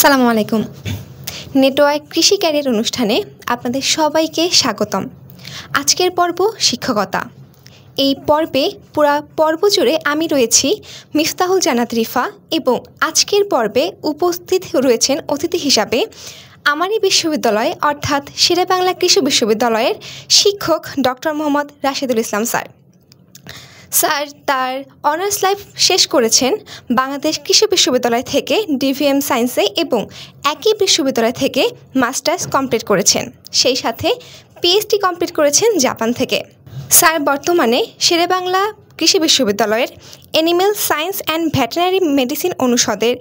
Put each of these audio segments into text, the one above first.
আসসালামু আলাইকুম। নেটওয়ার্ক কৃষি ক্যারিয়ার অনুষ্ঠানে আপনাদের সবাইকে স্বাগতম। আজকের পর্ব শিক্ষকতা। এই পর্বে পুরা পর্ব জুড়ে আমি রয়েছি মিফতাহুল জান্নাত রিফা এবং আজকের পর্বে উপস্থিত রয়েছেন অতিথি হিসাবে আমারই বিশ্ববিদ্যালয় অর্থাৎ শেরেবাংলা কৃষি বিশ্ববিদ্যালয়ের শিক্ষক doctor Mohammad Rashedul Islam sir. Sir তার অনার্স লাইফ শেষ করেছেন বাংলাদেশ কৃষি বিশ্ববিদ্যালয় থেকে ডিভিএম সায়েন্সে এবং একই বিশ্ববিদ্যালয় থেকে মাস্টার্স কমপ্লিট করেছেন, সেই সাথে পিএইচডি কমপ্লিট করেছেন জাপান থেকে। স্যার বর্তমানে শেরেবাংলা কৃষি বিশ্ববিদ্যালয়ের animal science and veterinary medicine অনুষদের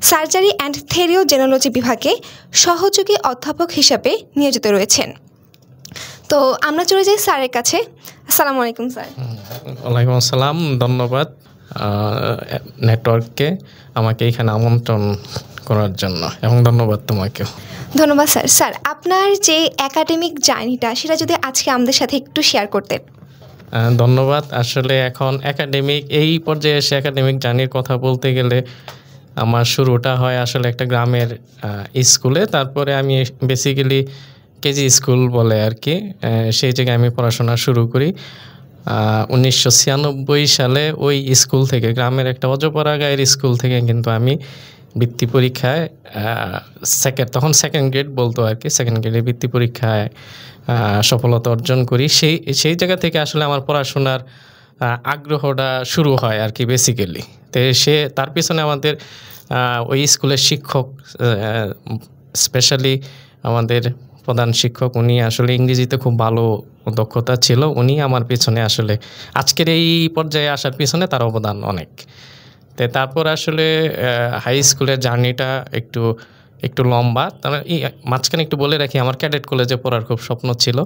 সার্জারি অ্যান্ড থেরিওজেনোলজি বিভাগে সহযোগী অধ্যাপক হিসাবে নিয়োজিত রয়েছেন। তো আমরা চলে যাই স্যারের কাছে। আসসালামু আলাইকুম স্যার। ওয়ালাইকুম আসসালাম। ধন্যবাদ নেটওয়ার্ককে আমাকে এখানে আমন্ত্রণ করার জন্য এবং ধন্যবাদ তোমাকেও। ধন্যবাদ স্যার। স্যার আপনার যে একাডেমিক জার্নিটা সেটা যদি আজকে আমাদের সাথে একটু শেয়ার করতেন। ধন্যবাদ। আসলে এখন এই পর্যায়ে এসে একাডেমিক জার্নির কথা বলতে গেলে আমার শুরুটা হয় আসলে একটা গ্রামের স্কুলে। তারপরে আমি বেসিক্যালি কেজি স্কুল বলে আর কি, সেই জায়গায় আমি পড়াশোনা শুরু করি 1996 সালে। ওই স্কুল থেকে, গ্রামের একটা অজপাড়া গায়ের স্কুল থেকে কিন্তু আমি বৃত্তি পরীক্ষায় তখন সেকেন্ড গ্রেড বলতো আর কি, সেকেন্ড গ্রেডে বৃত্তি পরীক্ষায় সফলতা অর্জন করি। সেই জায়গা থেকে আসলে আমার পড়াশোনার আগ্রহটা শুরু হয় আর কি বেসিক্যালি। তো তার পিছনে আমাদের ওই স্কুলের শিক্ষক, স্পেশালি আমাদের প্রধান শিক্ষক, উনি আসলে ইংরেজিতে খুব ভালো দক্ষতা ছিল। উনি আমার পিছনে আসলে আজকের এই পর্যায়ে আসার পিছনে তার অবদান অনেক। তারপর আসলে হাই স্কুলের জার্নিটা একটু লম্বা। তার মাঝখানে একটু বলে রাখি, আমার ক্যাডেট কলেজে পড়ার খুব স্বপ্ন ছিল।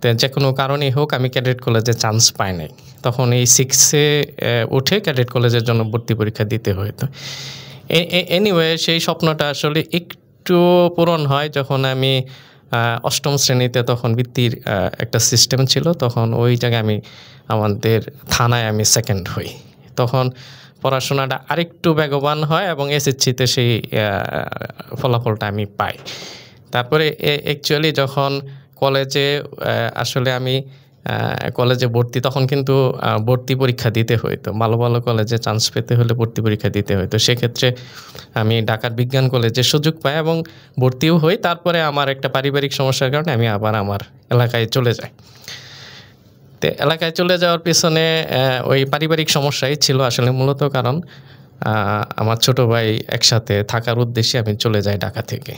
তো যে কোনো কারণেই হোক আমি ক্যাডেট কলেজে চান্স পাই নাই। তখন এই 6-এ উঠে ক্যাডেট কলেজের জন্য ভর্তি পরীক্ষা দিতে হতো। এনিওয়ে সেই স্বপ্নটা আসলে একটু পূরণ হয় যখন আমি 8ম শ্রেণীতে, তখন বৃত্তির একটা সিস্টেম ছিল। তখন ওই জায়গায় আমাদের থানায় আমি সেকেন্ড হই। তখন পড়াশোনাটা আরেকটু বেগবান হয় এবং এসএসসিতে সেই ফলাফলটা আমি পাই। তারপরে অ্যাকচুয়ালি যখন কলেজে আসলে আমি কলেজে ভর্তি, তখন কিন্তু ভর্তি পরীক্ষা দিতে হতো। ভালো ভালো কলেজে চান্স পেতে হলে ভর্তি পরীক্ষা দিতে হতো। সেক্ষেত্রে আমি ঢাকার বিজ্ঞান কলেজে সুযোগ পাই এবং ভর্তিও হই। তারপরে আমার একটা পারিবারিক সমস্যার কারণে আমি আবার আমার এলাকায় চলে যাই। তো এলাকায় চলে যাওয়ার পিছনে ওই পারিবারিক সমস্যাই ছিল আসলে মূলত কারণ। আমার ছোট ভাই একসাথে থাকার উদ্দেশ্যে আমি চলে যাই ঢাকা থেকে।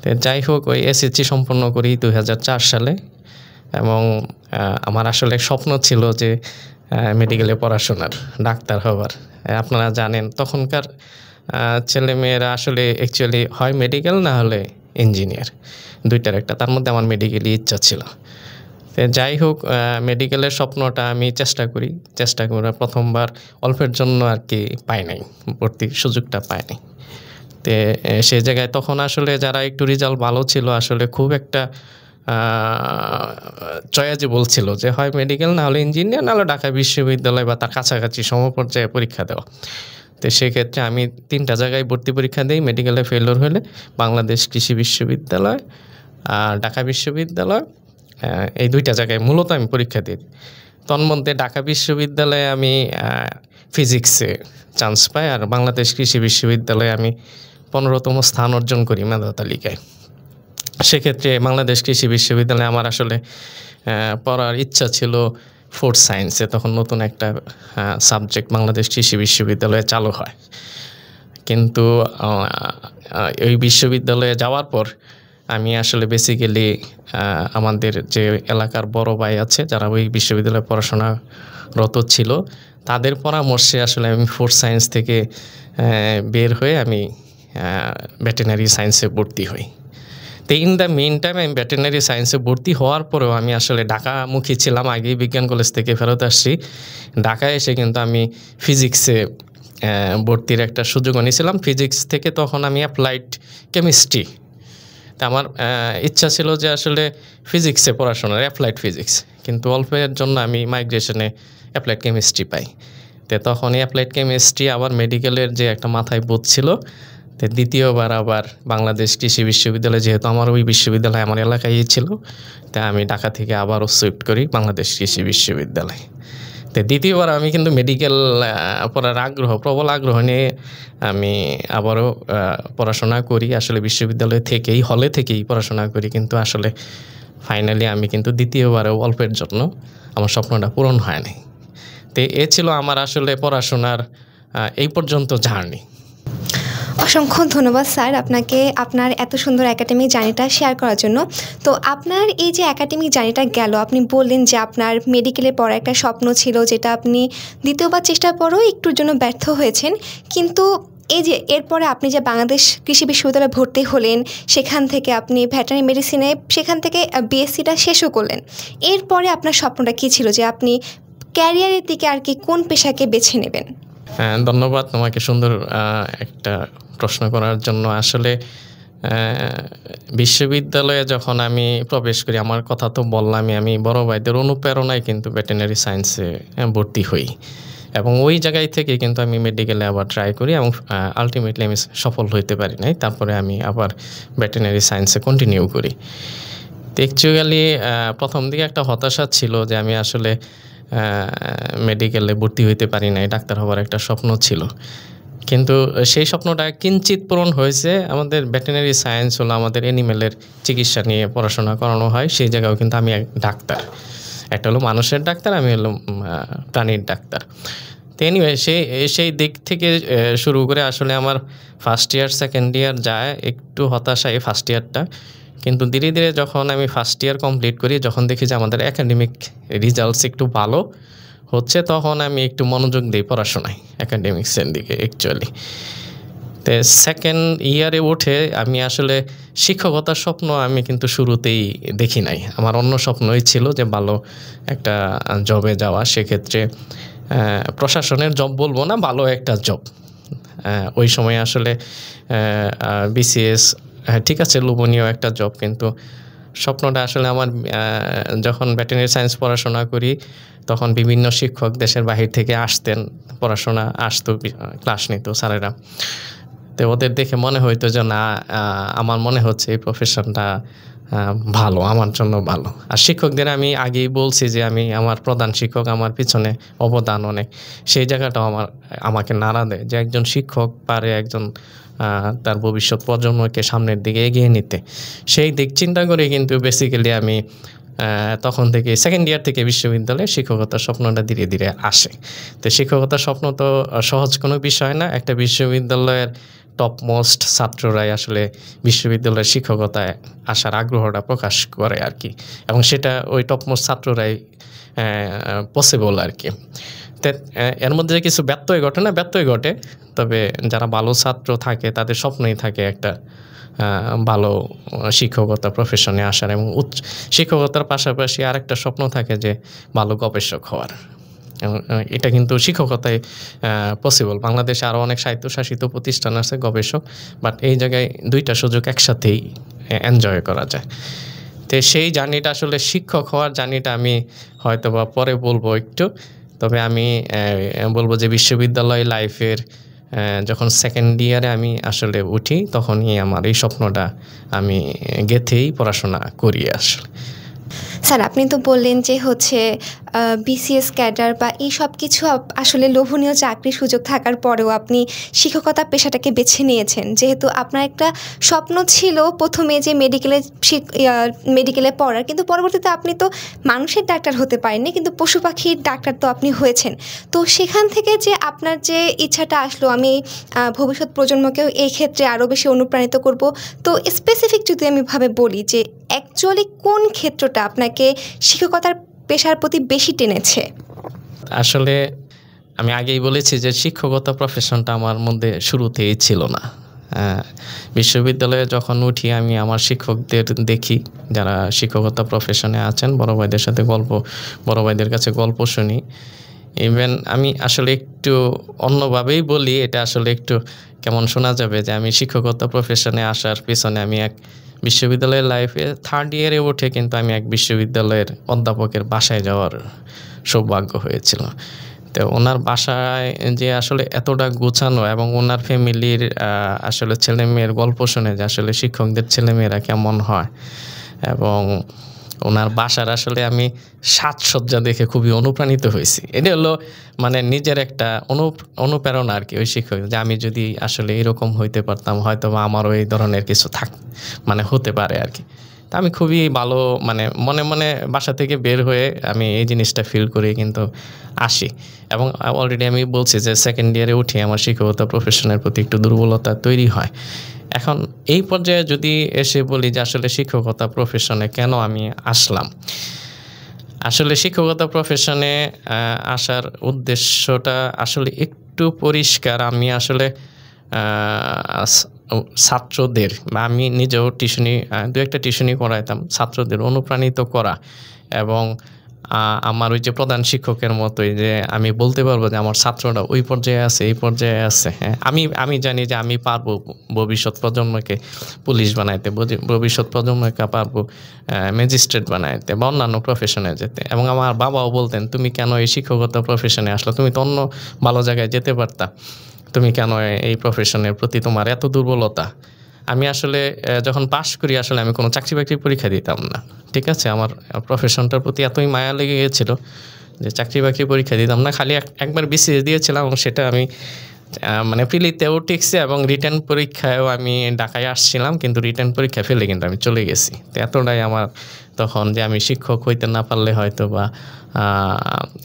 তো যাই হোক, ওই এসএসসি সম্পন্ন করি 2004 সালে এবং আমার আসলে স্বপ্ন ছিল যে মেডিকেলে পড়াশোনার, ডাক্তার হওয়ার। আপনারা জানেন তখনকার ছেলেমেয়েরা আসলে অ্যাকচুয়ালি হয় মেডিকেল না হলে ইঞ্জিনিয়ার, দুইটার একটা। তার মধ্যে আমার মেডিকেলই ইচ্ছা ছিল। তো যাই হোক, মেডিকেলের স্বপ্নটা আমি চেষ্টা করে প্রথমবার অল্পের জন্য আর কি পাই নাই, ভর্তির সুযোগটা পাই নাই। তো সেই জায়গায় তখন আসলে যারা একটু রেজাল্ট ভালো ছিল আসলে খুব একটা চয়েজেবল ছিল যে হয় মেডিকেল না হলে ইঞ্জিনিয়ার, না হলে ঢাকা বিশ্ববিদ্যালয় বা তার কাছাকাছি সমপর্যায়ে পরীক্ষা দেওয়া। তো সেক্ষেত্রে আমি 3টা জায়গায় ভর্তি পরীক্ষা দিই। মেডিকেলে ফেলিওর হলে বাংলাদেশ কৃষি বিশ্ববিদ্যালয় আর ঢাকা বিশ্ববিদ্যালয়, এই 2টা জায়গায় মূলত আমি পরীক্ষা দিই। তন্মধ্যে ঢাকা বিশ্ববিদ্যালয়ে আমি ফিজিক্সে চান্স পাই আর বাংলাদেশ কৃষি বিশ্ববিদ্যালয়ে আমি 15তম স্থান অর্জন করি মেধা তালিকায়। সেক্ষেত্রে বাংলাদেশ কৃষি বিশ্ববিদ্যালয়ে আমার আসলে পড়ার ইচ্ছা ছিল ফুড সায়েন্সে। তখন নতুন একটা সাবজেক্ট বাংলাদেশ কৃষি বিশ্ববিদ্যালয়ে চালু হয়। কিন্তু ওই বিশ্ববিদ্যালয়ে যাওয়ার পর আমি আসলে বেসিক্যালি আমাদের যে এলাকার বড় ভাই আছে যারা ওই বিশ্ববিদ্যালয়ে পড়াশোনারত ছিল, তাদের পরামর্শে আসলে আমি ফুড সায়েন্স থেকে বের হয়ে আমি ভেটেরিনারি সায়েন্সে ভর্তি হই। তো ইন দ্য মেইন টাইম আমি ভেটেরিনারি সায়েন্সে ভর্তি হওয়ার পরেও আমি আসলে ঢাকামুখী ছিলাম। আগেই বিজ্ঞান কলেজ থেকে ফেরত আসছি। ঢাকায় এসে কিন্তু আমি ফিজিক্সে ভর্তির একটা সুযোগ নিয়েছিলাম। ফিজিক্স থেকে তখন আমি অ্যাপ্লাইড কেমিস্ট্রি, তা আমার ইচ্ছা ছিল যে আসলে ফিজিক্সে পড়াশোনার, অ্যাপ্লাইড ফিজিক্স, কিন্তু অল্পের জন্য আমি মাইগ্রেশনে অ্যাপ্লাইড কেমিস্ট্রি পাই। তো তখন অ্যাপ্লাইড কেমিস্ট্রি আবার মেডিকেলের যে একটা মাথায় বোধ ছিল, তো দ্বিতীয়বার আবার বাংলাদেশ কৃষি বিশ্ববিদ্যালয়, যেহেতু আমার ওই বিশ্ববিদ্যালয় আমার এলাকায় ছিল, তাই আমি ঢাকা থেকে আবারও শিফট করি বাংলাদেশ কৃষি বিশ্ববিদ্যালয়। তো দ্বিতীয়বার আমি কিন্তু মেডিকেল পড়ার প্রবল আগ্রহ নিয়ে আমি আবারও পড়াশোনা করি, আসলে বিশ্ববিদ্যালয় থেকেই, হলে থেকেই পড়াশোনা করি। কিন্তু আসলে ফাইনালি আমি কিন্তু দ্বিতীয়বারেও অল্পের জন্য আমার স্বপ্নটা পূরণ হয় নাই। তো এ ছিল আমার আসলে পড়াশোনার এই পর্যন্ত জার্নি। অসংখ্য ধন্যবাদ স্যার আপনাকে আপনার এত সুন্দর একাডেমিক জার্নিটা শেয়ার করার জন্য। তো আপনার এই যে একাডেমিক জার্নিটা গেল, আপনি বললেন যে আপনার মেডিকেলে পড়ার একটা স্বপ্ন ছিল, যেটা আপনি দ্বিতীয়বার চেষ্টার পরও একটুর জন্য ব্যর্থ হয়েছেন। কিন্তু এই যে এরপরে আপনি যে বাংলাদেশ কৃষি বিশ্ববিদ্যালয়ে ভর্তি হলেন, সেখান থেকে আপনি ভেটেরিনারি মেডিসিনে সেখান থেকে বিএসসিটা শেষও করলেন। এরপরে আপনার স্বপ্নটা কী ছিল, যে আপনি ক্যারিয়ারের দিকে আর কি কোন পেশাকে বেছে নেবেন? ধন্যবাদ তোমাকে সুন্দর একটা প্রশ্ন করার জন্য। আসলে বিশ্ববিদ্যালয়ে যখন আমি প্রবেশ করি, আমার কথা তো বললামই, আমি বড় ভাইদের অনুপ্রেরণায় কিন্তু ভেটেরিনারি সায়েন্সে ভর্তি হই, এবং ওই জায়গায় থেকে কিন্তু আমি মেডিকেলে আবার ট্রাই করি, এবং আলটিমেটলি আমি সফল হইতে পারি নাই। তারপরে আমি আবার ভেটেরিনারি সায়েন্সে কন্টিনিউ করি। তো অ্যাকচুয়ালি প্রথম দিকে একটা হতাশা ছিল যে আমি আসলে মেডিকেলে ভর্তি হইতে পারি নাই, ডাক্তার হওয়ার একটা স্বপ্ন ছিল। কিন্তু সেই স্বপ্নটা কিঞ্চিত পূরণ হয়েছে। আমাদের ভেটেরিনারি সায়েন্স হলো আমাদের অ্যানিমেলের চিকিৎসা নিয়ে পড়াশোনা করানো হয়, সেই জায়গাও কিন্তু আমি এক ডাক্তার। একটা হলো মানুষের ডাক্তার, আমি হলো প্রাণীর ডাক্তার। তো এনিওয়ে সেই দিক থেকে শুরু করে আসলে আমার ফার্স্ট ইয়ার সেকেন্ড ইয়ার যায় একটু হতাশা এই ফার্স্ট ইয়ারটা। কিন্তু ধীরে ধীরে যখন আমি ফার্স্ট ইয়ার কমপ্লিট করি, যখন দেখি যে আমাদের একাডেমিক রেজাল্টস একটু ভালো হচ্ছে, তখন আমি একটু মনোযোগ দিই পড়াশোনায়, একাডেমিক্সের দিকে অ্যাকচুয়ালি। তো সেকেন্ড ইয়ারে উঠে আমি আসলে শিক্ষকতার স্বপ্ন আমি কিন্তু শুরুতেই দেখি নাই। আমার অন্য স্বপ্নই ছিল যে ভালো একটা জবে যাওয়া, সেক্ষেত্রে প্রশাসনের জব বলবো না, ভালো একটা জব। ওই সময় আসলে বিসিএস ঠিক আছে, লোভনীয় একটা জব, কিন্তু স্বপ্নটা আসলে আমার যখন ভেটেরিনারি সায়েন্স পড়াশোনা করি, তখন বিভিন্ন শিক্ষক দেশের বাহির থেকে আসতেন, পড়াশোনা আসতো, ক্লাস নিত স্যারেরা। তো ওদের দেখে মনে হইতো যে না, আমার মনে হচ্ছে এই প্রফেশনটা ভালো, আমার জন্য ভালো। আর শিক্ষকদের আমি আগেই বলছি যে আমি, আমার প্রধান শিক্ষক আমার পিছনে অবদান অনেক, সেই জায়গাটাও আমাকে নাড়া দেয় যে একজন শিক্ষক পারে একজন তার ভবিষ্যৎ প্রজন্মকে সামনের দিকে এগিয়ে নিতে। সেই দিক চিন্তা করে কিন্তু বেসিক্যালি আমি তখন থেকে সেকেন্ড ইয়ার থেকে বিশ্ববিদ্যালয়ে শিক্ষকতার স্বপ্নটা ধীরে ধীরে আসে। তো শিক্ষকতার স্বপ্ন তো সহজ কোনো বিষয় না। একটা বিশ্ববিদ্যালয়ের টপ মোস্ট ছাত্ররাই আসলে বিশ্ববিদ্যালয়ের শিক্ষকতায় আসার আগ্রহটা প্রকাশ করে আর কি, এবং সেটা ওই টপ মোস্ট ছাত্ররাই পসিবল আর কি। তো এর মধ্যে কিছু ব্যত্যয় ঘটে, তবে যারা ভালো ছাত্র থাকে তাদের স্বপ্নই থাকে একটা ভালো শিক্ষকতা প্রফেশনে আসার, এবং শিক্ষকতার পাশাপাশি আরেকটা স্বপ্ন থাকে যে ভালো গবেষক হওয়ার। এটা কিন্তু শিক্ষকতায় পসিবল। বাংলাদেশে আরও অনেক স্বায়ত্তশাসিত প্রতিষ্ঠান আছে গবেষক, বাট এই জায়গায় দুইটা সুযোগ একসাথেই এনজয় করা যায়। তো সেই জার্নিটা আসলে শিক্ষক হওয়ার জার্নিটা আমি হয়তো বা পরে বলবো একটু, তবে আমি বলবো যে বিশ্ববিদ্যালয় লাইফের যখন সেকেন্ড ইয়ারে আমি আসলে উঠি, তখনই আমার এই স্বপ্নটা আমি গেঁথেই পড়াশোনা করি আসলে। স্যার, আপনি তো বললেন যে হচ্ছে বিসিএস ক্যাডার বা এই সব কিছু আসলে লোভনীয় চাকরির সুযোগ থাকার পরেও আপনি শিক্ষকতা পেশাটাকে বেছে নিয়েছেন, যেহেতু আপনার একটা স্বপ্ন ছিল প্রথমে যে মেডিকেলে পড়ার, কিন্তু পরবর্তীতে আপনি তো মানুষের ডাক্তার হতে পারেননি, কিন্তু পশু পাখির ডাক্তার তো আপনি হয়েছেন। তো সেখান থেকে যে আপনার যে ইচ্ছাটা আসলো, আমি ভবিষ্যৎ প্রজন্মকেও এই ক্ষেত্রে আরও বেশি অনুপ্রাণিত করব। তো স্পেসিফিক যদি আমি ভাবে বলি যে অ্যাকচুয়ালি কোন ক্ষেত্রটা আপনাকে শিক্ষকতার পেশার প্রতি বেশি টেনেছে? আসলে আমি আগেই বলেছি যে শিক্ষকতা প্রফেশনটা আমার মধ্যে শুরুতেই ছিল না। বিশ্ববিদ্যালয়ে যখন উঠি, আমি আমার শিক্ষকদের দেখি যারা শিক্ষকতা প্রফেশনে আছেন, বড় ভাইদের কাছে গল্প শুনি। ইভেন আমি আসলে একটু অন্যভাবেই বলি, এটা আসলে একটু কেমন শোনা যাবে যে আমি শিক্ষকতা প্রফেশনে আসার পিছনে আমি এক বিশ্ববিদ্যালয়ের লাইফে থার্ড ইয়ারে উঠে কিন্তু আমি এক বিশ্ববিদ্যালয়ের অধ্যাপকের বাসায় যাওয়ার সৌভাগ্য হয়েছিল। তো ওনার বাসায় যে আসলে এতটা গোছানো এবং ওনার ফ্যামিলির আসলে ছেলেমেয়ের গল্প শুনে যে আসলে শিক্ষকদের ছেলেমেয়েরা কেমন হয়, এবং ওনার বাসার আসলে আমি সাজসজ্জা দেখে খুবই অনুপ্রাণিত হয়েছি। এটা হলো মানে নিজের একটা অনুপ্রেরণা আর কি, ওই শিক্ষক যে আমি যদি আসলে এরকম হইতে পারতাম হয়তো বা আমারও এই ধরনের কিছু মানে হতে পারে আর কি। তা আমি খুবই ভালো মানে মনে মনে বাসা থেকে বের হয়ে আমি এই জিনিসটা ফিল করে কিন্তু আসি, এবং অলরেডি আমি বলছি যে সেকেন্ড ইয়ারে উঠি আমার শিক্ষকতা প্রফেশনের প্রতি একটু দুর্বলতা তৈরি হয়। এখন এই পর্যায়ে যদি এসে বলি যে আসলে শিক্ষকতা প্রফেশনে কেন আমি আসলাম, আসলে শিক্ষকতা প্রফেশনে আসার উদ্দেশ্যটা আসলে একটু পরিষ্কার। আমি আসলে ছাত্রদের বা আমি নিজেও দু একটা টিউশনি করাইতাম, ছাত্রদের অনুপ্রাণিত করা এবং আমার ওই যে প্রধান শিক্ষকের মতোই যে আমি বলতে পারবো যে আমার ছাত্ররা ওই পর্যায়ে আছে, এই পর্যায়ে আছে। হ্যাঁ, আমি জানি যে আমি পারবো ভবিষ্যৎ প্রজন্মকে পুলিশ বানাইতে, ভবিষ্যৎ প্রজন্মকে পারবো ম্যাজিস্ট্রেট বানাইতে বা অন্যান্য প্রফেশনে যেতে। এবং আমার বাবাও বলতেন তুমি কেন এই শিক্ষকতা প্রফেশনে আসলো, তুমি তো অন্য ভালো জায়গায় যেতে পারতা, তুমি কেন এই প্রফেশনের প্রতি তোমার এত দুর্বলতা। আমি আসলে যখন পাশ করি আসলে আমি কোনো চাকরি বাকরি পরীক্ষা দিতাম না, ঠিক আছে। আমার প্রফেশনটার প্রতি এতই মায়া লেগে গিয়েছিল যে চাকরি বাকরি পরীক্ষা দিতাম না, খালি একবার বিসিএস দিয়েছিলাম এবং সেটা আমি মানে প্রিলিতেও টিকছে এবং রিটার্ন পরীক্ষায়ও আমি ঢাকায় আসছিলাম, কিন্তু রিটার্ন পরীক্ষা ফেলে কিন্তু আমি চলে গেছি। তো এতটাই আমার তখন যে আমি শিক্ষক হইতে না পারলে হয়তো বা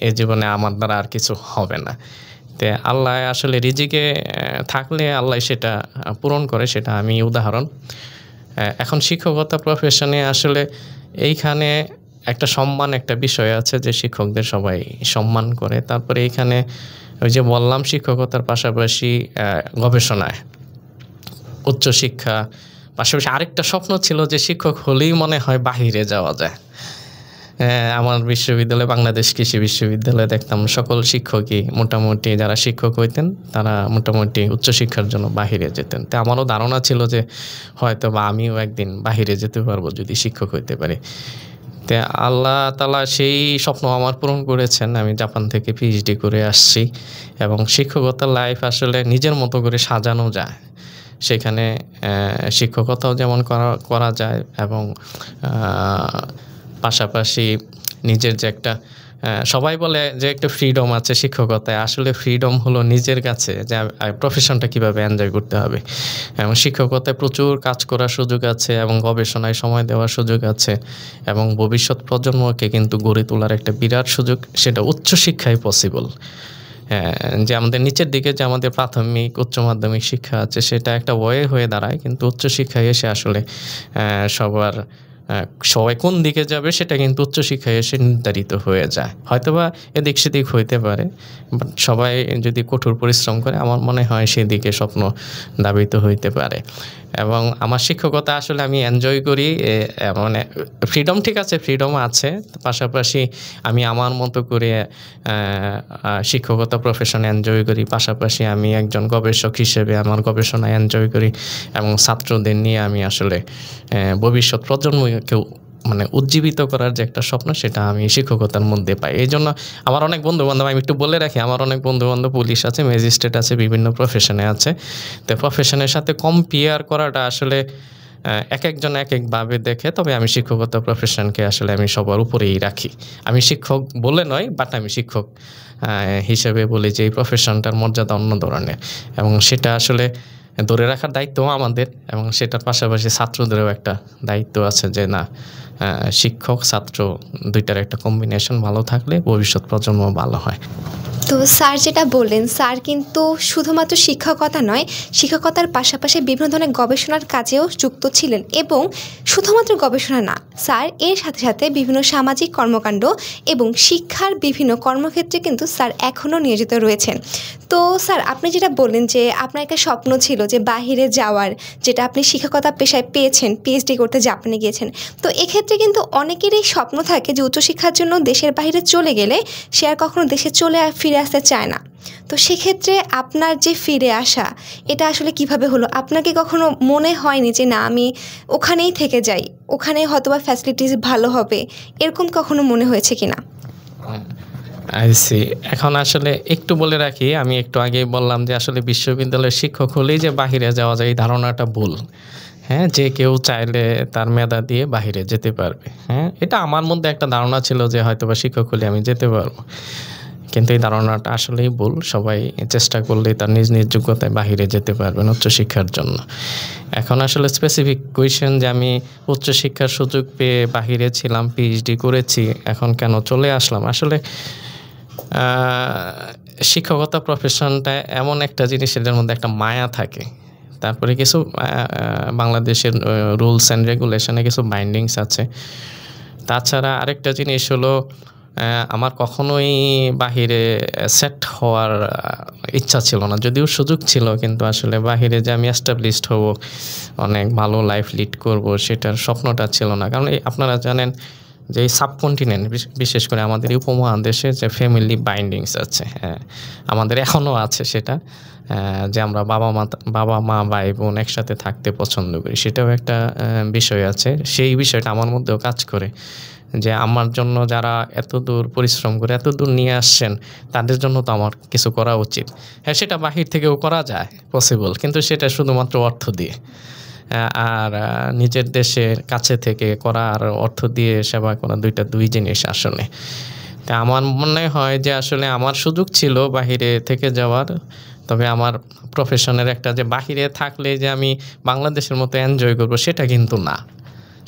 এই জীবনে আমার দ্বারা আর কিছু হবে না। তে আল্লাহ আসলে রিজিকে থাকলে আল্লাহ সেটা পূরণ করে, সেটা আমি উদাহরণ। এখন শিক্ষকতা প্রফেশনে আসলে এইখানে একটা সম্মান একটা বিষয় আছে যে শিক্ষকদের সবাই সম্মান করে। তারপরে এইখানে ওই যে বললাম শিক্ষকতার পাশাপাশি গবেষণায় উচ্চশিক্ষা পাশাপাশি আরেকটা স্বপ্ন ছিল যে শিক্ষক হলেই মনে হয় বাহিরে যাওয়া যায়। আমার বিশ্ববিদ্যালয় বাংলাদেশ কৃষি বিশ্ববিদ্যালয়ে দেখতাম সকল শিক্ষকই মোটামুটি যারা শিক্ষক হইতেন তারা মোটামুটি উচ্চশিক্ষার জন্য বাহিরে যেতেন। তো আমারও ধারণা ছিল যে হয়তো বা আমিও একদিন বাহিরে যেতে পারবো যদি শিক্ষক হইতে পারি। তো আল্লাহ তাআলা সেই স্বপ্ন আমার পূরণ করেছেন। আমি জাপান থেকে পিএইচডি করে আসছি এবং শিক্ষকতার লাইফ আসলে নিজের মতো করে সাজানো যায়। সেখানে শিক্ষকতাও যেমন করা যায় এবং পাশাপাশি নিজের যে একটা সবাই বলে যে একটা ফ্রিডম আছে শিক্ষকতায়, আসলে ফ্রিডম হলো নিজের কাছে যে প্রফেশনটা কীভাবে এনজয় করতে হবে। এবং শিক্ষকতায় প্রচুর কাজ করার সুযোগ আছে এবং গবেষণায় সময় দেওয়ার সুযোগ আছে এবং ভবিষ্যৎ প্রজন্মকে কিন্তু গড়ে তোলার একটা বিরাট সুযোগ, সেটা উচ্চশিক্ষায় পসিবল। যে আমাদের নিচের দিকে যে আমাদের প্রাথমিক উচ্চ মাধ্যমিক শিক্ষা আছে সেটা একটা ওয়ে হয়ে দাঁড়ায়, কিন্তু উচ্চশিক্ষায় এসে আসলে সবাই কোন দিকে যাবে সেটা কিন্তু উচ্চশিক্ষায় এসে নির্ধারিত হয়ে যায়। হয়তোবা এদিক সেদিক হইতে পারে, বাট সবাই যদি কঠোর পরিশ্রম করে আমার মনে হয় সেদিকে স্বপ্ন ধাবিত হইতে পারে। এবং আমার শিক্ষকতা আসলে আমি এনজয় করি, মানে ফ্রিডম ঠিক আছে, ফ্রিডম আছে, পাশাপাশি আমি আমার মতো করে শিক্ষকতা প্রফেশন এনজয় করি। পাশাপাশি আমি একজন গবেষক হিসেবে আমার গবেষণা এনজয় করি এবং ছাত্রদের নিয়ে আমি আসলে ভবিষ্যৎ প্রজন্মকেও মানে উজ্জীবিত করার যে একটা স্বপ্ন সেটা আমি শিক্ষকতার মধ্যে পাই। এই জন্য আমার অনেক বন্ধুবান্ধব, আমি একটু বলে রাখি, আমার অনেক বন্ধুবান্ধব পুলিশ আছে, ম্যাজিস্ট্রেট আছে, বিভিন্ন প্রফেশনে আছে। তো প্রফেশনের সাথে কম্পেয়ার করাটা আসলে এক একজন এক একভাবে দেখে, তবে আমি শিক্ষকতা প্রফেশনকে আসলে আমি সবার উপরেই রাখি। আমি শিক্ষক বলে নয়, বাট আমি শিক্ষক হিসেবে বলি যে এই প্রফেশনটার মর্যাদা অন্য ধরনের এবং সেটা আসলে ধরে রাখার দায়িত্ব আমাদের, এবং সেটার পাশাপাশি ছাত্রদেরও একটা দায়িত্ব আছে যে না, শিক্ষক ছাত্র দুইটার একটা কম্বিনেশন ভালো থাকলে ভবিষ্যৎ প্রজন্ম ভালো হয়। তো স্যার যেটা বললেন, স্যার কিন্তু শুধুমাত্র শিক্ষকতা নয়, শিক্ষকতার পাশাপাশি বিভিন্ন ধরনের গবেষণার কাজেও যুক্ত ছিলেন এবং শুধুমাত্র গবেষণা না, স্যার এর সাথে সাথে বিভিন্ন সামাজিক কর্মকাণ্ড এবং শিক্ষার বিভিন্ন কর্মক্ষেত্রে কিন্তু স্যার এখনও নিয়োজিত রয়েছেন। তো স্যার আপনি যেটা বললেন যে আপনার একটা স্বপ্ন ছিল যে বাহিরে যাওয়ার, যেটা আপনি শিক্ষকতা পেশায় পেয়েছেন, পিএইচডি করতে জাপানে গিয়েছেন। তো এক্ষেত্রে কিন্তু অনেকেরই স্বপ্ন থাকে যে উচ্চশিক্ষার জন্য দেশের বাইরে চলে গেলে সে আর কখনো দেশে ফিরে আসতে চায় না। তো সেক্ষেত্রে আপনার যে ফিরে আসা, এটা আসলে কিভাবে হলো? আপনাকে কখনো মনে হয়নি যে না আমি ওখানেই থেকে যাই, ওখানে হয়তোবা ফ্যাসিলিটিস ভালো হবে, এরকম কখনো মনে হয়েছে কিনা? I see. এখন আসলে একটু বলে রাখি, আমি একটু আগেই বললাম যে আসলে বিশ্ববিদ্যালয়ের শিক্ষক হলেই যে বাহিরে যাওয়া যায় এই ধারণাটা ভুল। হ্যাঁ, যে কেউ চাইলে তার মেধা দিয়ে বাহিরে যেতে পারবে। হ্যাঁ, এটা আমার মধ্যে একটা ধারণা ছিল যে হয়তোবা শিক্ষক হলে আমি যেতে পারবো। কিন্তু এই ধারণাটা আসলেই ভুল। সবাই চেষ্টা করলেই তার নিজ নিজ যোগ্যতায় বাহিরে যেতে পারবেন উচ্চশিক্ষার জন্য। এখন আসলে স্পেসিফিক কোয়েশ্চেন যে আমি উচ্চশিক্ষার সুযোগ পেয়ে বাহিরে ছিলাম, পিএইচডি করেছি, এখন কেন চলে আসলাম? আসলে শিক্ষকতা প্রফেশনটা এমন একটা জিনিস, এটার মধ্যে একটা মায়া থাকে। তারপরে কিছু বাংলাদেশের রুলস অ্যান্ড রেগুলেশনে কিছু বাইন্ডিংস আছে। তাছাড়া আরেকটা জিনিস হলো, আমার কখনোই বাহিরে সেট হওয়ার ইচ্ছা ছিল না। যদিও সুযোগ ছিল, কিন্তু আসলে বাহিরে যে আমি এস্টাবলিশড হব, অনেক ভালো লাইফ লিড করব, সেটার স্বপ্নটা ছিল না। কারণ আপনারা জানেন যে এই সাবকন্টিনেন্ট, বিশেষ করে আমাদের এই উপমহাদেশে যে ফ্যামিলি বাইন্ডিংস আছে, হ্যাঁ, আমাদের এখনও আছে সেটা, যে আমরা বাবা মা ভাই বোন একসাথে থাকতে পছন্দ করি, সেটাও একটা বিষয় আছে। সেই বিষয়টা আমার মধ্যেও কাজ করে যে আমার জন্য যারা এত দূর পরিশ্রম করে এত দূর নিয়ে আসছেন, তাদের জন্য তো আমার কিছু করা উচিত। হ্যাঁ, সেটা বাহির থেকেও করা যায়, পসিবল, কিন্তু সেটা শুধুমাত্র অর্থ দিয়ে। আর নিজের দেশের কাছে থেকে করা আর অর্থ দিয়ে সেবা করা দুই জিনিস আসলে। তা আমার মনে হয় যে আসলে আমার সুযোগ ছিল বাহিরে থেকে যাওয়ার, তবে আমার প্রফেশনের একটা যে বাহিরে থাকলে যে আমি বাংলাদেশের মতো এনজয় করবো, সেটা কিন্তু না।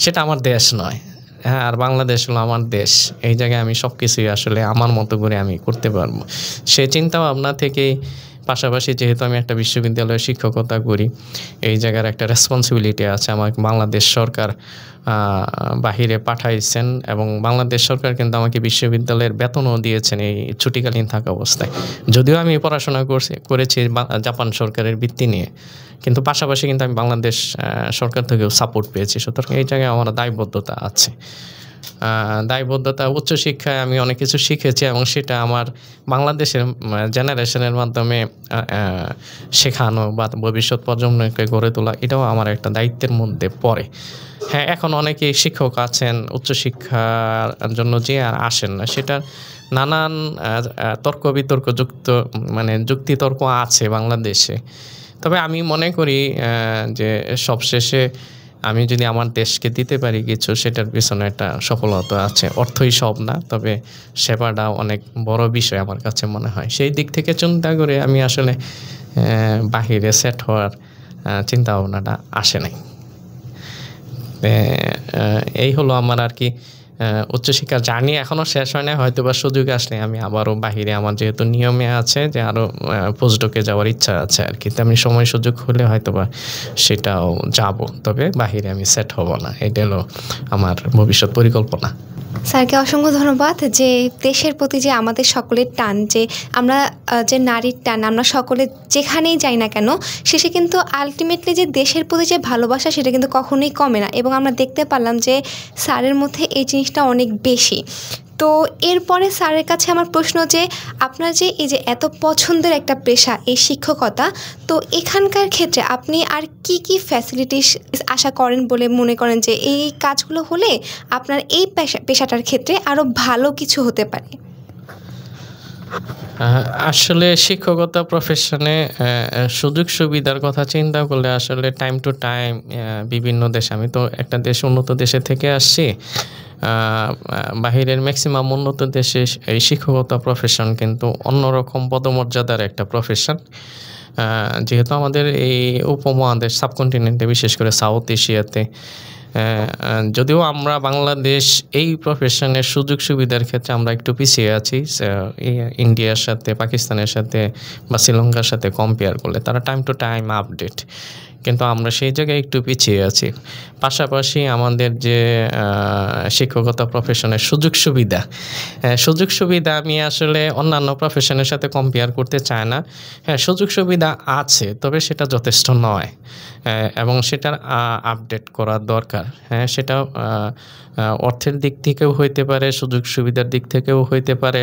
সেটা আমার দেশ নয়। হ্যাঁ, আর বাংলাদেশ হলো আমার দেশ। এই জায়গায় আমি সব কিছুই আসলে আমার মতো করে আমি করতে পারবো। সে চিন্তা ভাবনা থেকেই, পাশাপাশি যেহেতু আমি একটা বিশ্ববিদ্যালয়ে শিক্ষকতা করি, এই জায়গার একটা রেসপন্সিবিলিটি আছে। আমাকে বাংলাদেশ সরকার বাহিরে পাঠাইছেন, এবং বাংলাদেশ সরকার কিন্তু আমাকে বিশ্ববিদ্যালয়ের বেতনও দিয়েছেন এই ছুটিকালীন থাকা অবস্থায়। যদিও আমি পড়াশোনা করেছি জাপান সরকারের বৃত্তি নিয়ে, কিন্তু পাশাপাশি কিন্তু আমি বাংলাদেশ সরকার থেকেও সাপোর্ট পেয়েছি। সুতরাং এই জায়গায় আমার দায়বদ্ধতা আছে। দায়বদ্ধতা, উচ্চশিক্ষায় আমি অনেক কিছু শিখেছি, এবং সেটা আমার বাংলাদেশের জেনারেশনের মাধ্যমে শেখানো বা ভবিষ্যৎ প্রজন্মকে গড়ে তোলা, এটাও আমার একটা দায়িত্বের মধ্যে পড়ে। হ্যাঁ, এখন অনেকেই শিক্ষক আছেন উচ্চশিক্ষার জন্য যে আর আসেন না, সেটার নানান তর্ক বিতর্কযুক্ত যুক্তিতর্ক আছে বাংলাদেশে। তবে আমি মনে করি যে সবশেষে আমি যদি আমার দেশকে দিতে পারি কিছু, সেটার পিছনে একটা সফলতা আছে। অর্থই সব না, তবে সেবাটা অনেক বড় বিষয় আমার কাছে মনে হয়। সেই দিক থেকে চিন্তা করে আমি আসলে বাহিরে সেট হওয়ার চিন্তা ভাবনাটা আসে নাই। এই হলো আমার আর কি উচ্চশিক্ষার জার্নি। এখনও শেষ হয় না, হয়তো বা সুযোগ আসলে আমি আবারও বাহিরে, আমার যেহেতু নিয়মে আছে যে আরও পোস্টডকে যাওয়ার ইচ্ছা আছে আর কি, তেমনি সময় সুযোগ হলে হয়তো বা সেটাও যাব। তবে বাহিরে আমি সেট হব না, এটা হলো আমার ভবিষ্যৎ পরিকল্পনা। স্যারকে অসংখ্য ধন্যবাদ যে দেশের প্রতি যে আমাদের সকলের টান, যে আমরা যে নারীর টান, আমরা সকলে যেখানেই যাই না কেন, শেষে কিন্তু আলটিমেটলি যে দেশের প্রতি যে ভালোবাসা, সেটা কিন্তু কখনোই কমে না। এবং আমরা দেখতে পারলাম যে স্যারের মধ্যে এই জিনিসটা অনেক বেশি। তো এরপরে স্যারের কাছে আমার প্রশ্ন যে আপনার যে এই যে এত পছন্দের একটা পেশা এই শিক্ষকতা, তো এখানকার ক্ষেত্রে আপনি আর কি কি ফ্যাসিলিটিস আশা করেন বলে মনে করেন যে এই কাজগুলো হলে আপনার এই পেশাটার ক্ষেত্রে আরও ভালো কিছু হতে পারে? আসলে শিক্ষকতা প্রফেশনে সুযোগ সুবিধার কথা চিন্তা করলে আসলে টাইম টু টাইম বিভিন্ন দেশে, আমি তো একটা দেশ উন্নত দেশে থেকে আসছি, বাহিরের ম্যাক্সিমাম উন্নত দেশে এই শিক্ষকতা প্রফেশন কিন্তু অন্যরকম পদমর্যাদার একটা প্রফেশন। যেহেতু আমাদের এই উপমহাদেশ সাবকন্টিনেন্টে, বিশেষ করে সাউথ এশিয়াতে, যদিও আমরা বাংলাদেশ এই প্রফেশনের সুযোগ সুবিধার ক্ষেত্রে আমরা একটু পিছিয়ে আছি ইন্ডিয়ার সাথে, পাকিস্তানের সাথে বা শ্রীলঙ্কার সাথে কম্পেয়ার করলে। তারা টাইম টু টাইম আপডেট, কিন্তু আমরা সেই জায়গায় একটু পিছিয়ে আছি। পাশাপাশি আমাদের যে শিক্ষকতা প্রফেশনের সুযোগ সুবিধা আমি আসলে অন্যান্য প্রফেশনের সাথে কম্পেয়ার করতে চাই না। হ্যাঁ, সুযোগ সুবিধা আছে, তবে সেটা যথেষ্ট নয়, এবং সেটার আপডেট করা দরকার। হ্যাঁ, সেটা অর্থের দিক থেকেও হইতে পারে, সুযোগ সুবিধার দিক থেকেও হইতে পারে।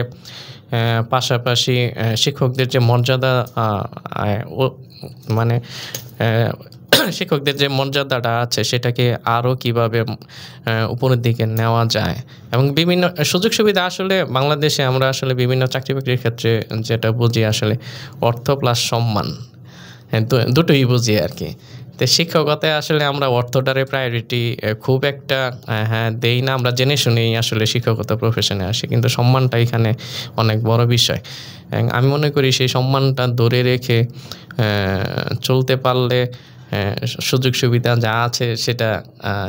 পাশাপাশি শিক্ষকদের যে মর্যাদা, শিক্ষকদের যে মর্যাদাটা আছে সেটাকে আরও কীভাবে উপরের দিকে নেওয়া যায়, এবং বিভিন্ন সুযোগ সুবিধা আসলে বাংলাদেশে আমরা আসলে বিভিন্ন চাকরি বাকরির ক্ষেত্রে যেটা বুঝি আসলে অর্থ প্লাস সম্মান, হ্যাঁ দুটোই বুঝি আর কি। তো শিক্ষকতায় আসলে আমরা অর্থটারে প্রায়োরিটি খুব একটা দেই না, আমরা জেনে শুনেই আসলে শিক্ষকতা প্রফেশনে আসি, কিন্তু সম্মানটা এখানে অনেক বড় বিষয়। আমি মনে করি সেই সম্মানটা ধরে রেখে চলতে পারলে সুযোগ সুবিধা যা আছে সেটা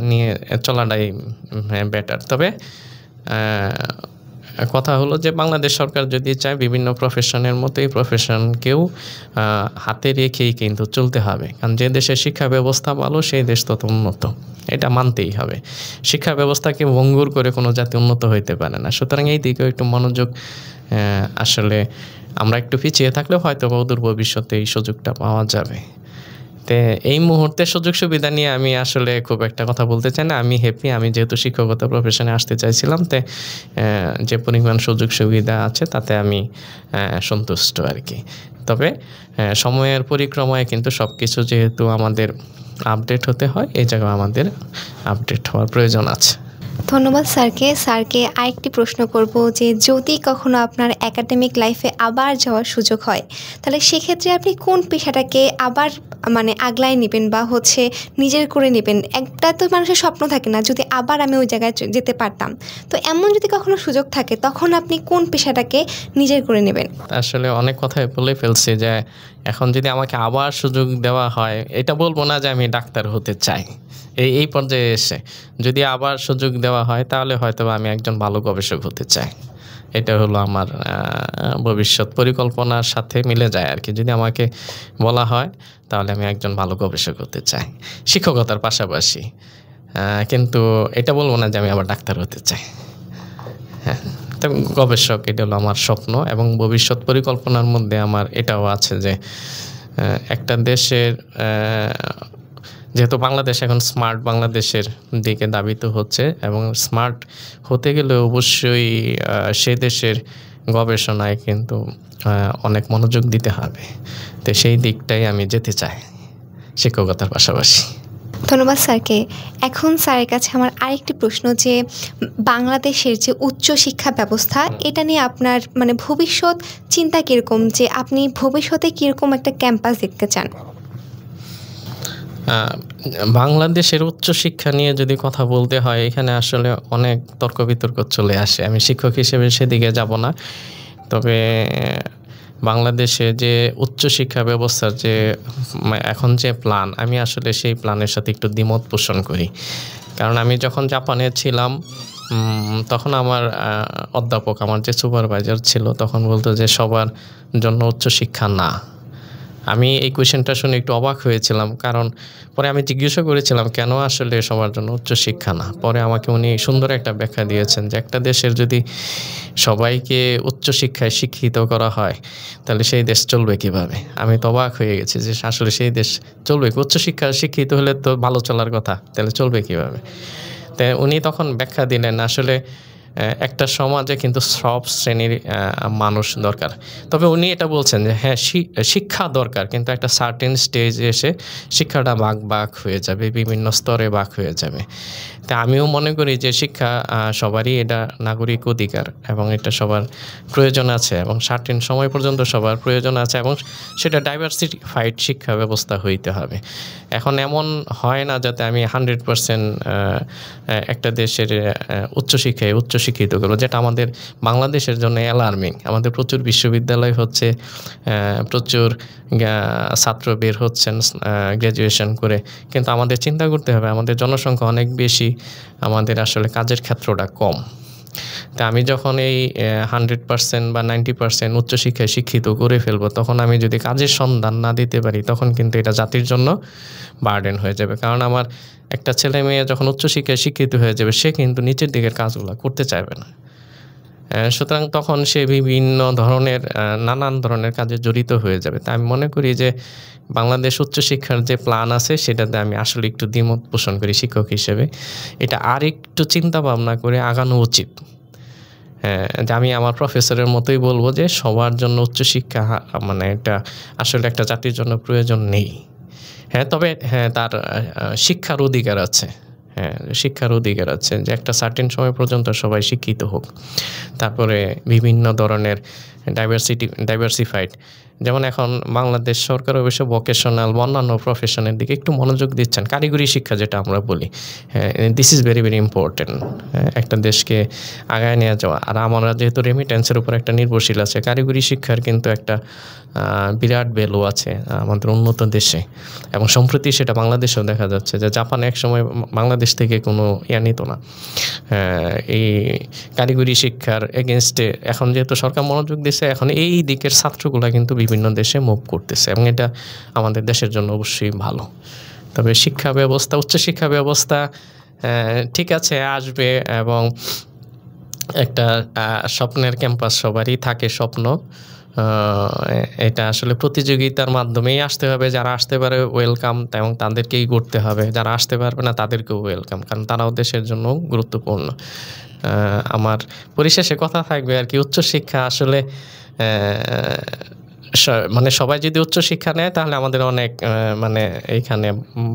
নিয়ে চলাটাই বেটার। তবে কথা হলো যে বাংলাদেশ সরকার যদি চায় বিভিন্ন প্রফেশনের মতো এই প্রফেশনকেও হাতে রেখেই কিন্তু চলতে হবে, কারণ যে দেশের শিক্ষা ব্যবস্থা ভালো সেই দেশ তত উন্নত, এটা মানতেই হবে। শিক্ষা ব্যবস্থাকে ভঙ্গুর করে কোনো জাতি উন্নত হইতে পারে না। সুতরাং এই দিকেও একটু মনোযোগ, আসলে আমরা একটু পিছিয়ে থাকলেও হয়তো অদূর ভবিষ্যতে এই সুযোগটা পাওয়া যাবে। তো এই মুহূর্তে সুযোগ সুবিধা নিয়ে আমি আসলে খুব একটা কথা বলতে চাই না। আমি হ্যাপি, আমি যেহেতু শিক্ষকতা প্রফেশনে আসতে চাইছিলাম, তো যে পরিমাণ সুযোগ সুবিধা আছে তাতে আমি সন্তুষ্ট আর কি। তবে সময়ের পরিক্রমায় কিন্তু সব কিছু যেহেতু আমাদের আপডেট হতে হয়, এই জায়গায় আমাদের আপডেট হওয়ার প্রয়োজন আছে। ধন্যবাদ স্যারকে আরেকটি প্রশ্ন করব যে যদি কখনো আপনার একাডেমিক লাইফে আবার যাওয়ার সুযোগ হয়, তাহলে সেক্ষেত্রে আপনি কোন পেশাটাকে আবার আগলায় নেবেন বা নিজের করে নেবেন? একটা তো মানুষের স্বপ্ন থাকে না, যদি আবার আমি ওই জায়গায় যেতে পারতাম, তো এমন যদি কখনো সুযোগ থাকে তখন আপনি কোন পেশাটাকে নিজের করে নেবেন? আসলে অনেক কথাই বলে ফেলছি যে এখন যদি আমাকে আবার সুযোগ দেওয়া হয়, এটা বলবো না যে আমি ডাক্তার হতে চাই। এই পর্যায়ে এসে যদি আবার সুযোগ দেওয়া হয় তাহলে হয়তো আমি একজন ভালো গবেষক হতে চাই। এটা হলো আমার ভবিষ্যৎ পরিকল্পনার সাথে মিলে যায় আর কি। যদি আমাকে বলা হয় তাহলে আমি একজন ভালো গবেষক হতে চাই শিক্ষকতার পাশাপাশি, কিন্তু এটা বলবো না যে আমি আবার ডাক্তার হতে চাই। হ্যাঁ, তো গবেষক এটা হলো আমার স্বপ্ন, এবং ভবিষ্যৎ পরিকল্পনার মধ্যে আমার এটাও আছে যে একটা দেশের, যেহেতু বাংলাদেশ এখন স্মার্ট বাংলাদেশের দিকে ধাবিত হচ্ছে, এবং স্মার্ট হতে গেলে অবশ্যই সে দেশের গবেষণায় কিন্তু অনেক মনোযোগ দিতে হবে। তো সেই দিকটাই আমি যেতে চাই শিক্ষকতার পাশাপাশি। ধন্যবাদ স্যারকে। এখন স্যারের কাছে আমার আরেকটি প্রশ্ন যে বাংলাদেশের যে উচ্চ শিক্ষা ব্যবস্থা, এটা নিয়ে আপনার ভবিষ্যৎ চিন্তা কীরকম, যে আপনি ভবিষ্যতে কীরকম একটা ক্যাম্পাস দেখতে চান? বাংলাদেশের উচ্চশিক্ষা নিয়ে যদি কথা বলতে হয়, এখানে আসলে অনেক তর্ক বিতর্ক চলে আসে। আমি শিক্ষক হিসেবে সেদিকে যাব না। তবে বাংলাদেশে যে উচ্চশিক্ষা ব্যবস্থার যে এখন যে প্ল্যান, আমি আসলে সেই প্ল্যানের সাথে একটু দ্বিমত পোষণ করি। কারণ আমি যখন জাপানে ছিলাম তখন আমার অধ্যাপক, আমার যে সুপারভাইজার ছিল, তখন বলতো যে সবার জন্য উচ্চশিক্ষা না। আমি এই কোয়েশ্চেনটা শুনে একটু অবাক হয়েছিলাম, কারণ পরে আমি জিজ্ঞাসা করেছিলাম কেন আসলে সবার জন্য উচ্চশিক্ষা না। পরে আমাকে উনি সুন্দর একটা ব্যাখ্যা দিয়েছেন যে একটা দেশের যদি সবাইকে উচ্চশিক্ষায় শিক্ষিত করা হয় তাহলে সেই দেশ চলবে কিভাবে। আমি তো অবাক হয়ে গেছি যে আসলে সেই দেশ চলবে, উচ্চশিক্ষায় শিক্ষিত হলে তো ভালো চলার কথা, তাহলে চলবে কিভাবে। তাই উনি তখন ব্যাখ্যা দিলেন আসলে একটা সমাজে কিন্তু সব শ্রেণীর মানুষ দরকার। তবে উনি এটা বলছেন যে হ্যাঁ, শিক্ষা দরকার, কিন্তু একটা সার্টেন স্টেজে এসে শিক্ষাটা ভাগ হয়ে যাবে, বিভিন্ন স্তরে ভাগ হয়ে যাবে। তা আমিও মনে করি যে শিক্ষা সবারই এটা নাগরিক অধিকার, এবং এটা সবার প্রয়োজন আছে, এবং সার্টেন সময় পর্যন্ত সবার প্রয়োজন আছে, এবং সেটা ডাইভার্সিফাইড শিক্ষা ব্যবস্থা হইতে হবে। এখন এমন হয় না যাতে আমি 100% একটা দেশের উচ্চশিক্ষায় উচ্চশিক্ষিত করবো, যেটা আমাদের বাংলাদেশের জন্য অ্যালার্মিং। আমাদের প্রচুর বিশ্ববিদ্যালয় হচ্ছে, প্রচুর ছাত্র বের হচ্ছেন গ্র্যাজুয়েশন করে, কিন্তু আমাদের চিন্তা করতে হবে আমাদের জনসংখ্যা অনেক বেশি, আমাদের আসলে কাজের ক্ষেত্রটা কম। তা আমি যখন এই 100% বা 90% উচ্চশিক্ষায় শিক্ষিত করে ফেলবো, তখন আমি যদি কাজের সন্ধান না দিতে পারি তখন কিন্তু এটা জাতির জন্য বার্ডেন হয়ে যাবে। কারণ আমার একটা ছেলে মেয়ে যখন উচ্চশিক্ষায় শিক্ষিত হয়ে যাবে, সে কিন্তু নিচের দিকের কাজগুলো করতে চাইবে না। সুতরাং তখন সে বিভিন্ন ধরনের নানান ধরনের কাজে জড়িত হয়ে যাবে। তা আমি মনে করি যে বাংলাদেশ উচ্চশিক্ষার যে প্ল্যান আছে সেটাতে আমি আসলে একটু দ্বিমত পোষণ করি শিক্ষক হিসেবে। এটা আর একটু চিন্তা ভাবনা করে আগানো উচিত। যে আমি আমার প্রফেসরের মতোই বলবো যে সবার জন্য উচ্চশিক্ষা এটা আসলে একটা জাতির জন্য প্রয়োজন নেই। হ্যাঁ, তবে হ্যাঁ, তার শিক্ষার অধিকার আছে। হ্যাঁ, শিক্ষার অধিকার আছে যে একটা সার্টেন সময় পর্যন্ত সবাই শিক্ষিত হোক। তারপরে বিভিন্ন ধরনের ডাইভার্সিফাইড, যেমন এখন বাংলাদেশ সরকার অবশ্য ভোকেশনাল বা অন্যান্য প্রফেশনের দিকে একটু মনোযোগ দিচ্ছেন। কারিগরি শিক্ষা যেটা আমরা বলি, হ্যাঁ, দিস ইজ ভেরি ইম্পর্টেন্ট একটা দেশকে আগায় নিয়ে যাওয়া। আর আমরা যেহেতু রেমিটেন্সের উপর একটা নির্ভরশীল আছে, কারিগরি শিক্ষার কিন্তু একটা বিরাট ভ্যালু আছে আমাদের উন্নত দেশে, এবং সম্প্রতি সেটা বাংলাদেশেও দেখা যাচ্ছে যে জাপান একসময় বাংলাদেশ থেকে কোনো নিত না এই কারিগরি শিক্ষার এগেনস্টে। এখন যেহেতু সরকার মনোযোগ দিচ্ছে, এখন এই দিকের ছাত্রগুলা কিন্তু বিভিন্ন দেশে মুভ করতেছে, এবং এটা আমাদের দেশের জন্য অবশ্যই ভালো। তবে শিক্ষা ব্যবস্থা, উচ্চশিক্ষা ব্যবস্থা ঠিক আছে, আসবে, এবং একটা স্বপ্নের ক্যাম্পাস সবারই থাকে স্বপ্ন। এটা আসলে প্রতিযোগিতার মাধ্যমেই আসতে হবে। যারা আসতে পারে ওয়েলকাম, এবং তাদেরকেই করতে হবে। যারা আসতে পারবে না তাদেরকেও ওয়েলকাম, কারণ তারাও দেশের জন্য গুরুত্বপূর্ণ। আমার পরিশেষে কথা থাকবে আর কি, উচ্চশিক্ষা আসলে মানে সবাই যদি উচ্চশিক্ষা নেয় তাহলে আমাদের অনেক মানে এইখানে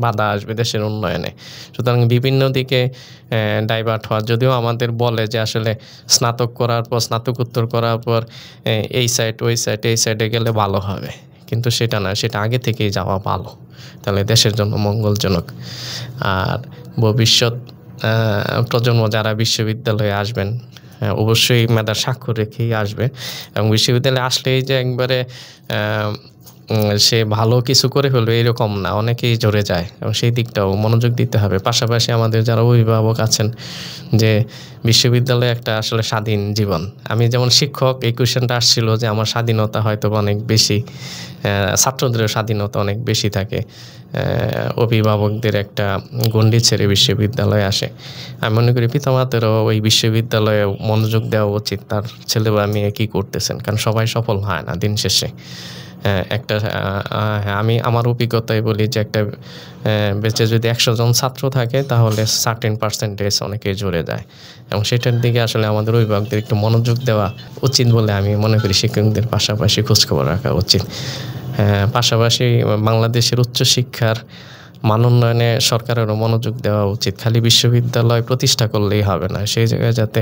বাধা আসবে দেশের উন্নয়নে। সুতরাং বিভিন্ন দিকে ডাইভার্ট হওয়া, যদিও আমাদের বলে যে আসলে স্নাতক করার পর, স্নাতকোত্তর করার পর এই সাইড ওই সাইড, এই সাইডে গেলে ভালো হবে, কিন্তু সেটা না, সেটা আগে থেকেই যাওয়া ভালো, তাহলে দেশের জন্য মঙ্গলজনক। আর ভবিষ্যৎ প্রজন্ম যারা বিশ্ববিদ্যালয়ে আসবেন, অবশ্যই মেধার স্বাক্ষর রেখেই আসবে, এবং বিশ্ববিদ্যালয়ে আসলেই যে একবারে সে ভালো কিছু করে ফেলবে এরকম না, অনেকেই জড়ে যায়, এবং সেই দিকটাও মনোযোগ দিতে হবে। পাশাপাশি আমাদের যারা অভিভাবক আছেন, যে বিশ্ববিদ্যালয়ে একটা আসলে স্বাধীন জীবন। আমি যেমন শিক্ষক, এই কোয়েশ্চেনটা আসছিল যে আমার স্বাধীনতা হয়তো অনেক বেশি, ছাত্রদেরও স্বাধীনতা অনেক বেশি থাকে, অভিভাবকদের একটা গণ্ডি ছেড়ে বিশ্ববিদ্যালয়ে আসে। আমি মনে করি পিতামাতারও ওই বিশ্ববিদ্যালয়ে মনোযোগ দেওয়া উচিত, তার ছেলে বা মেয়ে কী করতেছেন, কারণ সবাই সফল হয় না দিন শেষে। একটা আমি আমার অভিজ্ঞতায় বলি যে একটা বেঁচে যদি 100 জন ছাত্র থাকে তাহলে সার্টেন পার্সেন্টেজ অনেকে জুড়ে যায়, এবং সেটার দিকে আসলে আমাদের অভিভাবকদের একটু মনোযোগ দেওয়া উচিত বলে আমি মনে করি। শিক্ষকদের পাশাপাশি খোঁজখবর রাখা উচিত। পাশাপাশি বাংলাদেশের উচ্চশিক্ষার মান উন্নয়নে সরকারেরও মনোযোগ দেওয়া উচিত। খালি বিশ্ববিদ্যালয় প্রতিষ্ঠা করলেই হবে না, সেই জায়গায় যাতে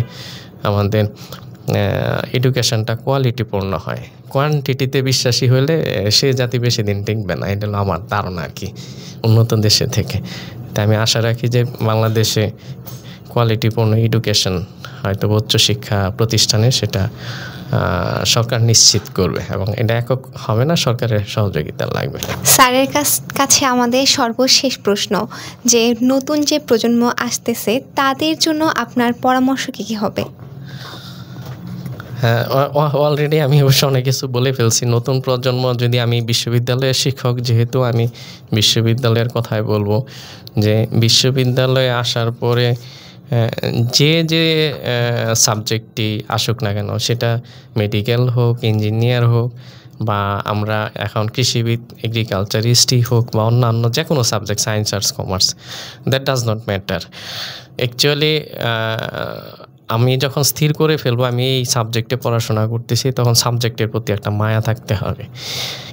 আমাদের এডুকেশনটা কোয়ালিটিপূর্ণ হয়। কোয়ান্টিটিতে বিশ্বাসী হলে সে জাতি বেশি দিন টিকবে না, এটা হলো আমার ধারণা আর কি, উন্নত দেশে থেকে। তাই আমি আশা রাখি যে বাংলাদেশে কোয়ালিটিপূর্ণ এডুকেশন হয়তো উচ্চশিক্ষা প্রতিষ্ঠানে সেটা সরকার নিশ্চিত করবে, এবং এটা একক হবে না, সরকারের সহযোগিতা লাগবে। স্যারের কাছে আমাদের সর্বশেষ প্রশ্ন, যে নতুন যে প্রজন্ম আসতেছে তাদের জন্য আপনার পরামর্শ কী হবে? হ্যাঁ, অলরেডি আমি অবশ্য অনেক কিছু বলে ফেলছি। নতুন প্রজন্ম, যদি আমি বিশ্ববিদ্যালয়ের শিক্ষক যেহেতু আমি বিশ্ববিদ্যালয়ের কথাই বলবো, যে বিশ্ববিদ্যালয়ে আসার পরে যে সাবজেক্টটি আসুক না কেন, সেটা মেডিকেল হোক, ইঞ্জিনিয়ার হোক, বা আমরা এখন কৃষিবিদ, এগ্রিকালচারিস্টই হোক, বা অন্যান্য যে কোনো subject, science, arts, commerce, that does not matter. Actually আমি যখন স্থির করে ফেলবো আমি এই সাবজেক্টে পড়াশোনা করতেছি, তখন সাবজেক্টের প্রতি একটা মায়া থাকতে হবে।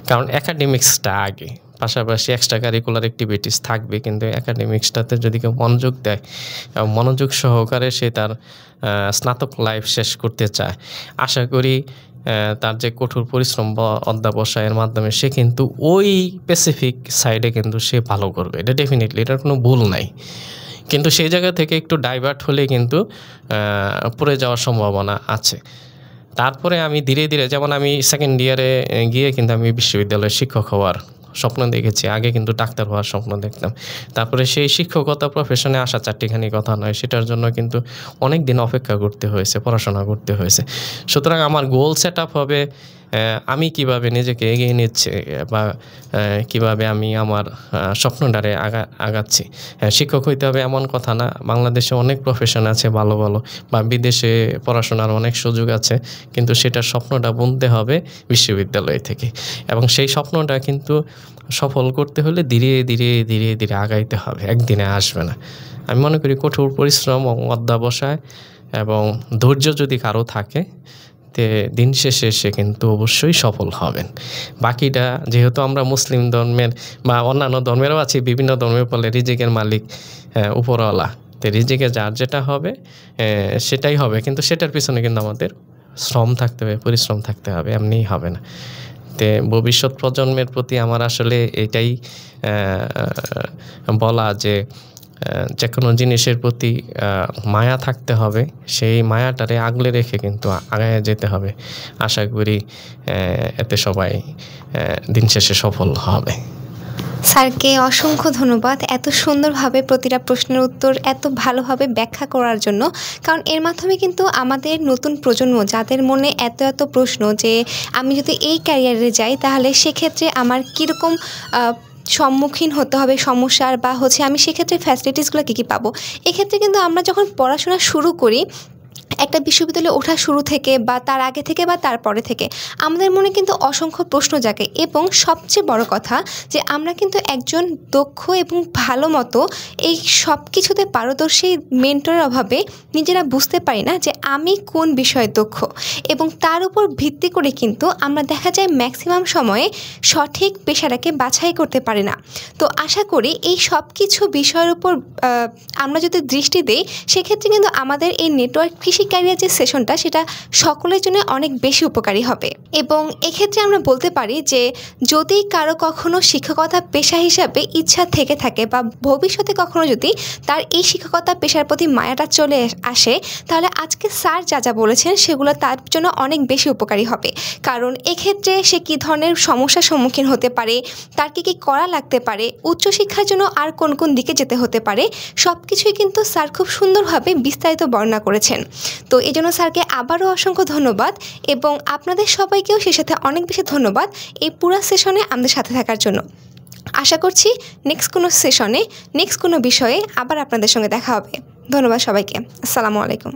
কারণ অ্যাকাডেমিক্সটা আগে, পাশাপাশি এক্সট্রা কারিকুলার অ্যাক্টিভিটিস থাকবে, কিন্তু অ্যাকাডেমিক্সটাতে যদি কেউ মনোযোগ দেয় এবং মনোযোগ সহকারে সে তার স্নাতক লাইফ শেষ করতে চায়, আশা করি তার যে কঠোর পরিশ্রম বা অধ্যবসায়ের মাধ্যমে সে কিন্তু ওই স্পেসিফিক সাইডে কিন্তু সে ভালো করবে, এটা ডেফিনেটলি, এটার কোনো ভুল নাই। কিন্তু সেই জায়গা থেকে একটু ডাইভার্ট হলে কিন্তু পড়ে যাওয়ার সম্ভাবনা আছে। তারপরে আমি ধীরে ধীরে, যেমন আমি সেকেন্ড ইয়ারে গিয়ে কিন্তু আমি বিশ্ববিদ্যালয়ের শিক্ষক হওয়ার স্বপ্ন দেখেছি। আগে কিন্তু ডাক্তার হওয়ার স্বপ্ন দেখতাম। তারপরে সেই শিক্ষকতা প্রফেশনে আসা চারটিখানি কথা নয়, সেটার জন্য কিন্তু অনেক দিন অপেক্ষা করতে হয়েছে, পড়াশোনা করতে হয়েছে। সুতরাং আমার গোল সেট আপ হবে আমি কিভাবে নিজেকে এগিয়ে নিচ্ছি, বা কিভাবে আমি আমার স্বপ্নটারে আগাচ্ছি। শিক্ষক হইতে হবে এমন কথা না, বাংলাদেশে অনেক প্রফেশন আছে ভালো ভালো, বা বিদেশে পড়াশোনার অনেক সুযোগ আছে, কিন্তু সেটার স্বপ্নটা বুনতে হবে বিশ্ববিদ্যালয় থেকে। এবং সেই স্বপ্নটা কিন্তু সফল করতে হলে ধীরে ধীরে ধীরে ধীরে আগাইতে হবে, একদিনে আসবে না। আমি মনে করি কঠোর পরিশ্রম ও অধ্যবসায় এবং ধৈর্য যদি কারো থাকে, তে দিন শেষে সে কিন্তু অবশ্যই সফল হবেন। বাকিটা যেহেতু আমরা মুসলিম ধর্মের বা অন্যান্য ধর্মেরও আছি, বিভিন্ন ধর্মের বলে রিজিকের মালিক উপরওয়ালা, তো রিজিকে যার যেটা হবে সেটাই হবে, কিন্তু সেটার পিছনে কিন্তু আমাদের শ্রম থাকতে হবে, পরিশ্রম থাকতে হবে, এমনিই হবে না। তে ভবিষ্যৎ প্রজন্মের প্রতি আমার আসলে এটাই বলা যে যে কোনো জিনিসের প্রতি মায়া থাকতে হবে, সেই মায়াটারে আগলে রেখে কিন্তু আগায় যেতে হবে। আশা করি এতে সবাই দিন শেষে সফল হবে। স্যারকে অসংখ্য ধন্যবাদ এত সুন্দরভাবে প্রতিটা প্রশ্নের উত্তর এত ভালোভাবে ব্যাখ্যা করার জন্য। কারণ এর মাধ্যমে কিন্তু আমাদের নতুন প্রজন্ম যাদের মনে এত প্রশ্ন যে আমি যদি এই ক্যারিয়ারে যাই তাহলে সেক্ষেত্রে আমার কীরকম সম্মুখীন হতে হবে সমস্যার, বা আমি সেক্ষেত্রে ফ্যাসিলিটিসগুলো কী পাবো। এক্ষেত্রে কিন্তু আমরা যখন পড়াশোনা শুরু করি একটা বিশ্ববিদ্যালয়ে ওঠা শুরু থেকে বা তার আগে থেকে বা তারপরে থেকে আমাদের মনে কিন্তু অসংখ্য প্রশ্ন জাগে, এবং সবচেয়ে বড় কথা যে আমরা কিন্তু একজন দক্ষ এবং ভালো মতো এই সব কিছুতে পারদর্শী মেন্টরের অভাবে নিজেরা বুঝতে পারি না যে আমি কোন বিষয়ে দক্ষ, এবং তার উপর ভিত্তি করে কিন্তু আমরা দেখা যায় ম্যাক্সিমাম সময়ে সঠিক পেশাটাকে বাছাই করতে পারি না। তো আশা করি এই সব কিছু বিষয়ের উপর আমরা যদি দৃষ্টি দিই সেক্ষেত্রে কিন্তু আমাদের এই নেটওয়ার্ক কৃষি ক্যারিয়ার যে সেশনটা সেটা সকলের জন্য অনেক বেশি উপকারী হবে। এবং এক্ষেত্রে আমরা বলতে পারি যে যদি কারো কখনো শিক্ষকতা পেশা হিসাবে ইচ্ছা থেকে থাকে বা ভবিষ্যতে কখনো যদি তার এই শিক্ষকতা পেশার প্রতি মায়াটা চলে আসে, তাহলে আজকে স্যার যা বলেছেন সেগুলো তার জন্য অনেক বেশি উপকারী হবে। কারণ এক্ষেত্রে সে কী ধরনের সমস্যার সম্মুখীন হতে পারে, তার কী করা লাগতে পারে, উচ্চশিক্ষার জন্য আর কোন দিকে যেতে হতে পারে, সব কিছুই কিন্তু স্যার খুব সুন্দরভাবে বিস্তারিত বর্ণনা করেছেন। তো এই জন্য স্যারকে আবারও অসংখ্য ধন্যবাদ, এবং আপনাদের সবাইকেও সে সাথে অনেক বেশি ধন্যবাদ এই পুরো সেশনে আমাদের সাথে থাকার জন্য। আশা করছি নেক্সট কোনো সেশনে নেক্সট কোনো বিষয়ে আবার আপনাদের সঙ্গে দেখা হবে। ধন্যবাদ সবাইকে। আসসালামু আলাইকুম।